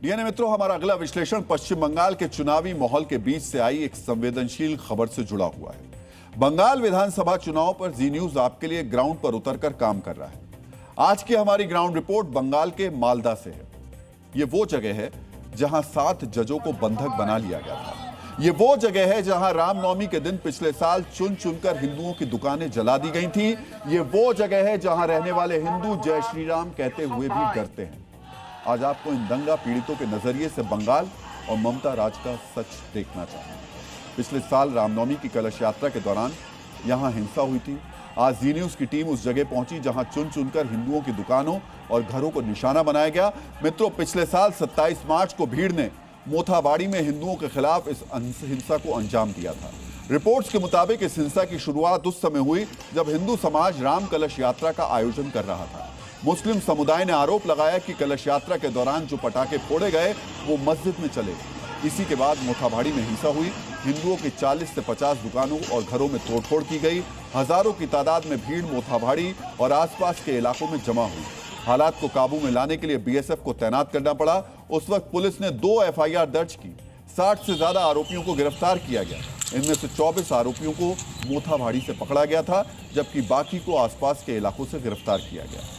DNA मित्रों, हमारा अगला विश्लेषण पश्चिम बंगाल के चुनावी माहौल के बीच से आई एक संवेदनशील खबर से जुड़ा हुआ है। बंगाल विधानसभा चुनाव पर जी न्यूज आपके लिए ग्राउंड पर उतरकर काम कर रहा है। आज की हमारी ग्राउंड रिपोर्ट बंगाल के मालदा से है। ये वो जगह है जहां 7 जजों को बंधक बना लिया गया था। ये वो जगह है जहां रामनवमी के दिन पिछले साल चुन चुनकर हिंदुओं की दुकानें जला दी गई थी। ये वो जगह है जहां रहने वाले हिंदू जय श्री राम कहते हुए भी डरते हैं। आज आपको इन दंगा पीड़ितों के नजरिए से बंगाल और ममता राज का सच देखना चाहिए। पिछले साल रामनवमी की कलश यात्रा के दौरान यहां हिंसा हुई थी। आज जी न्यूज की टीम उस जगह पहुंची जहां चुन चुनकर हिंदुओं की दुकानों और घरों को निशाना बनाया गया। मित्रों, पिछले साल 27 मार्च को भीड़ ने मोथाबाड़ी में हिंदुओं के खिलाफ इस हिंसा को अंजाम दिया था। रिपोर्ट्स के मुताबिक इस हिंसा की शुरुआत उस समय हुई जब हिंदू समाज राम कलश यात्रा का आयोजन कर रहा था। मुस्लिम समुदाय ने आरोप लगाया कि कलश यात्रा के दौरान जो पटाखे फोड़े गए वो मस्जिद में चले। इसी के बाद मोथाबाड़ी में हिंसा हुई। हिंदुओं की 40 से 50 दुकानों और घरों में तोड़फोड़ की गई। हजारों की तादाद में भीड़ मोथाबाड़ी और आसपास के इलाकों में जमा हुई। हालात को काबू में लाने के लिए बीएसएफ को तैनात करना पड़ा। उस वक्त पुलिस ने 2 एफआईआर दर्ज की। 60 से ज्यादा आरोपियों को गिरफ्तार किया गया। इनमें से 24 आरोपियों को मोथाबाड़ी से पकड़ा गया था, जबकि बाकी को आसपास के इलाकों से गिरफ्तार किया गया।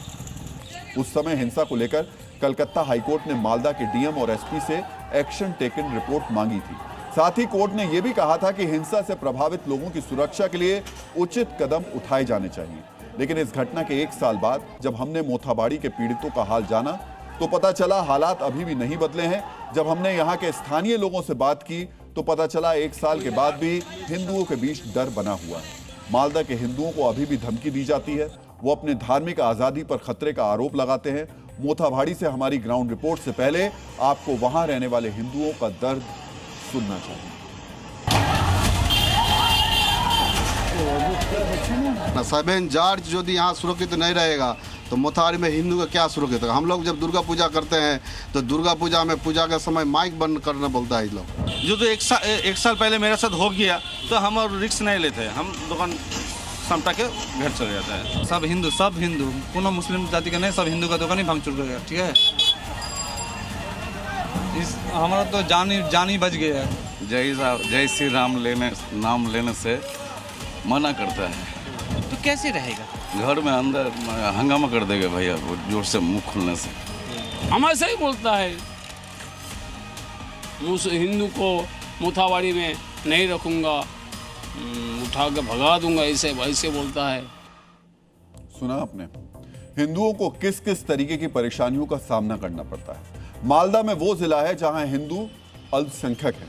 उस समय हिंसा को लेकर कलकत्ता हाईकोर्ट ने मालदा के डीएम और एसपी से एक्शन टेकन रिपोर्ट मांगी थी। साथ ही कोर्ट ने यह भी कहा था कि हिंसा से प्रभावित लोगों की सुरक्षा के लिए उचित कदम उठाए जाने चाहिए। लेकिन इस घटना के 1 साल बाद जब हमने मोथाबाड़ी के पीड़ितों का हाल जाना तो पता चला हालात अभी भी नहीं बदले हैं। जब हमने यहाँ के स्थानीय लोगों से बात की तो पता चला 1 साल के बाद भी हिंदुओं के बीच डर बना हुआ है। मालदा के हिंदुओं को अभी भी धमकी दी जाती है। वो अपने धार्मिक आजादी पर खतरे का आरोप लगाते हैं। मोथाबाड़ी से हमारी ग्राउंड रिपोर्ट से पहले आपको वहां रहने वाले हिंदुओं का दर्द सुनना चाहिए। सेवन जॉर्ज यदि यहाँ सुरक्षित नहीं रहेगा तो मोथाबाड़ी में हिंदू का क्या सुरक्षित होगा। हम लोग जब दुर्गा पूजा करते हैं तो दुर्गा पूजा में पूजा के समय माइक बंद करना बोलता है लोग। जो तो एक साल पहले मेरे साथ हो गया तो हम और रिस्क नहीं लेते। हम दुकान समटा के घर चले जाता है। सब हिंदू कोनो मुस्लिम जाति का नहीं, सब हिंदू का दुकान ही भांग चुक गया। ठीक है, इस हमारा तो जान ही बच गया है। जय श्री राम नाम लेने से मना करता है तो कैसे रहेगा? घर में अंदर हंगामा कर देगा भैया, जोर से मुंह खुलने से। हमारे से ही बोलता है हिंदू को मोथाबाड़ी में नहीं रखूंगा, उठा के भगा दूंगा, ऐसे वैसे बोलता है। सुना आपने, हिंदुओं को किस किस तरीके की परेशानियों का सामना करना पड़ता है। मालदा में वो जिला है जहां हिंदू अल्पसंख्यक है।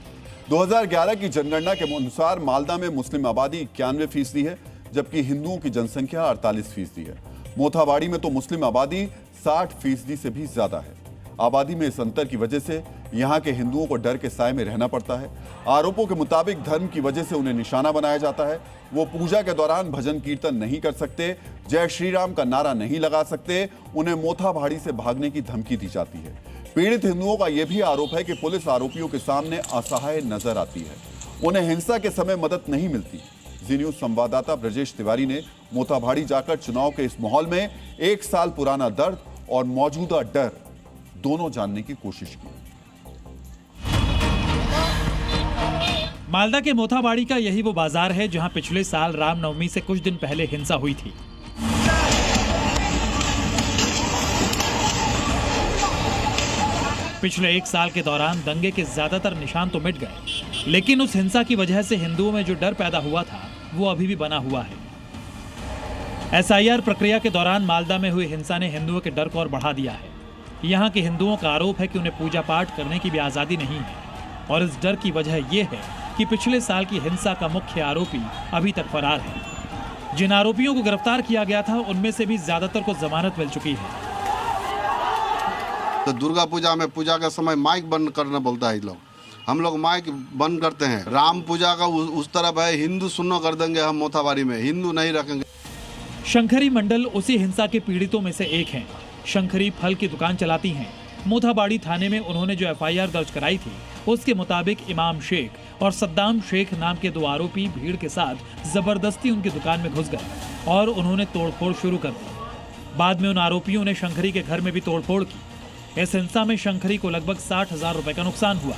2011 की जनगणना के अनुसार मालदा में मुस्लिम आबादी 91% है, जबकि हिंदुओं की जनसंख्या 48% है। मोथाबाड़ी में तो मुस्लिम आबादी 60% से भी ज्यादा है। आबादी में इस अंतर की वजह से यहाँ के हिंदुओं को डर के साए में रहना पड़ता है। आरोपों के मुताबिक धर्म की वजह से उन्हें निशाना बनाया जाता है। वो पूजा के दौरान भजन कीर्तन नहीं कर सकते, जय श्री राम का नारा नहीं लगा सकते। उन्हें मोथाबाड़ी से भागने की धमकी दी जाती है। पीड़ित हिंदुओं का यह भी आरोप है कि पुलिस आरोपियों के सामने असहाय नजर आती है। उन्हें हिंसा के समय मदद नहीं मिलती। जी न्यूज संवाददाता ब्रजेश तिवारी ने मोथाबाड़ी जाकर चुनाव के इस माहौल में 1 साल पुराना दर्द और मौजूदा डर दोनों जानने की कोशिश की। मालदा के मोथाबाड़ी का यही वो बाजार है जहां पिछले साल रामनवमी से कुछ दिन पहले हिंसा हुई थी। पिछले 1 साल के दौरान दंगे के ज्यादातर निशान तो मिट गए, लेकिन उस हिंसा की वजह से हिंदुओं में जो डर पैदा हुआ था वो अभी भी बना हुआ है। एसआईआर प्रक्रिया के दौरान मालदा में हुई हिंसा ने हिंदुओं के डर को और बढ़ा दिया है। यहाँ के हिंदुओं का आरोप है कि उन्हें पूजा पाठ करने की भी आजादी नहीं है, और इस डर की वजह यह है कि पिछले साल की हिंसा का मुख्य आरोपी अभी तक फरार है। जिन आरोपियों को गिरफ्तार किया गया था उनमें से भी ज्यादातर को जमानत मिल चुकी है। तो दुर्गा पूजा में पूजा के समय माइक बंद करना बोलता है लोग। हम लोग माइक बंद करते हैं। राम पूजा का उस तरफ है, हिंदू सुनो कर देंगे हम मोथाबाड़ी में, हिंदू नहीं रखेंगे। शंकरी मंडल उसी हिंसा के पीड़ितों में से एक हैं। शंकरी फल की दुकान चलाती हैं। मोथाबाड़ी थाने में उन्होंने जो एफआईआर दर्ज कराई थी उसके मुताबिक इमाम शेख और सद्दाम शेख नाम के 2 आरोपी भीड़ के साथ जबरदस्ती उनकी दुकान में घुस गए और उन्होंने तोड़फोड़ शुरू कर दी। बाद में उन आरोपियों ने शंकरी के घर में भी तोड़फोड़ की। इस हिंसा में शंकरी को लगभग 60,000 रुपए का नुकसान हुआ।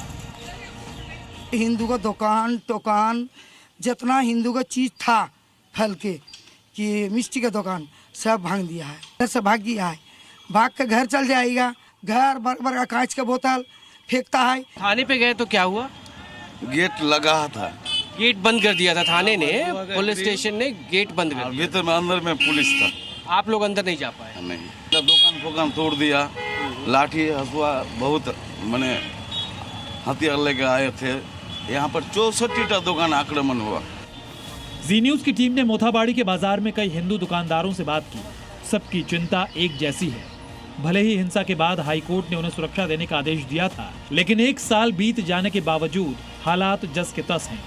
हिंदू का दुकान जितना हिंदू का चीज था फल के कि मिष्टी का दुकान सब भांग दिया है, घर से भाग गया है, भाग के घर चल जाएगा, घर बरबर का कांच का बोतल फेंकता है। थाने पे गए तो क्या हुआ? गेट लगा था, गेट बंद कर दिया था थाने ने, पुलिस स्टेशन ने गेट बंद कर दिया। भीतर में अंदर में पुलिस था, आप लोग अंदर नहीं जा पाए? नहीं, दुकान तोड़ दिया, लाठी हसुआ बहुत मैंने हथियार लेके आए थे। यहाँ पर 64 दुकान आक्रमण हुआ। जी न्यूज की टीम ने मोथाबाड़ी के बाजार में कई हिंदू दुकानदारों से बात की। सबकी चिंता एक जैसी है। भले ही हिंसा के बाद हाईकोर्ट ने उन्हें सुरक्षा देने का आदेश दिया था, लेकिन 1 साल बीत जाने के बावजूद हालात जस के तस हैं।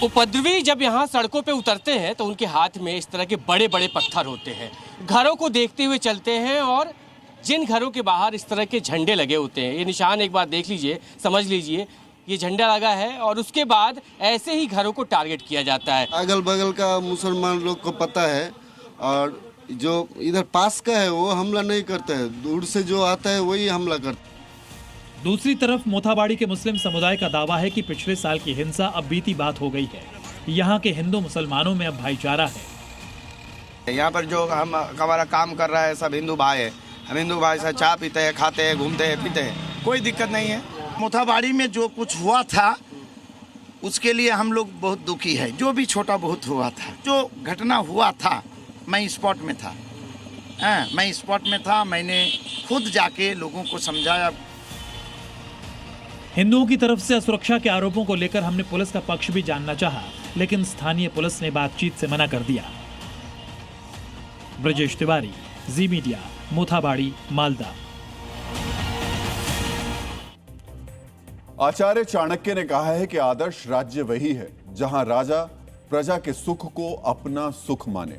उपद्रवी जब यहाँ सड़कों पे उतरते हैं तो उनके हाथ में इस तरह के बड़े बड़े पत्थर होते हैं। घरों को देखते हुए चलते हैं और जिन घरों के बाहर इस तरह के झंडे लगे होते हैं, ये निशान एक बार देख लीजिए, समझ लीजिए, ये झंडा लगा है और उसके बाद ऐसे ही घरों को टारगेट किया जाता है। अगल बगल का मुसलमान लोग को पता है और जो इधर पास का है वो हमला नहीं करते हैं, दूर से जो आता है वही हमला करता है। दूसरी तरफ मोथाबाड़ी के मुस्लिम समुदाय का दावा है कि पिछले साल की हिंसा अब बीती बात हो गई है। यहाँ के हिंदू मुसलमानों में अब भाईचारा है। यहाँ पर जो हमारा काम कर रहा है सब हिंदू भाई है। हम हिंदू भाई से चाय पीते हैं, खाते हैं, घूमते हैं, पीते हैं, कोई दिक्कत नहीं है। मोथाबाड़ी में जो कुछ हुआ था उसके लिए हम लोग बहुत दुखी है। जो भी छोटा बहुत हुआ था, जो घटना हुआ था, मैं स्पॉट में था। मैं स्पॉट में था, मैंने खुद जाके लोगों को समझाया। हिंदुओं की तरफ से असुरक्षा के आरोपों को लेकर हमने पुलिस का पक्ष भी जानना चाहा, लेकिन स्थानीय पुलिस ने बातचीत से मना कर दिया। ब्रजेश तिवारी, जी मीडिया, मोथाबाड़ी, मालदा। आचार्य चाणक्य ने कहा है कि आदर्श राज्य वही है जहां राजा प्रजा के सुख को अपना सुख माने।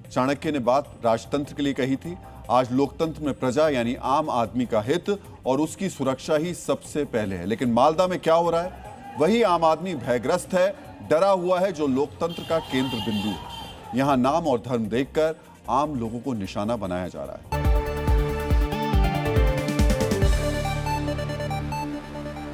चाणक्य ने बात राजतंत्र के लिए कही थी। आज लोकतंत्र में प्रजा यानी आम आदमी का हित और उसकी सुरक्षा ही सबसे पहले है। लेकिन मालदा में क्या हो रहा है? वही आम आदमी भयग्रस्त है, डरा हुआ है, जो लोकतंत्र का केंद्र बिंदु है। यहां नाम और धर्म देखकर आम लोगों को निशाना बनाया जा रहा है।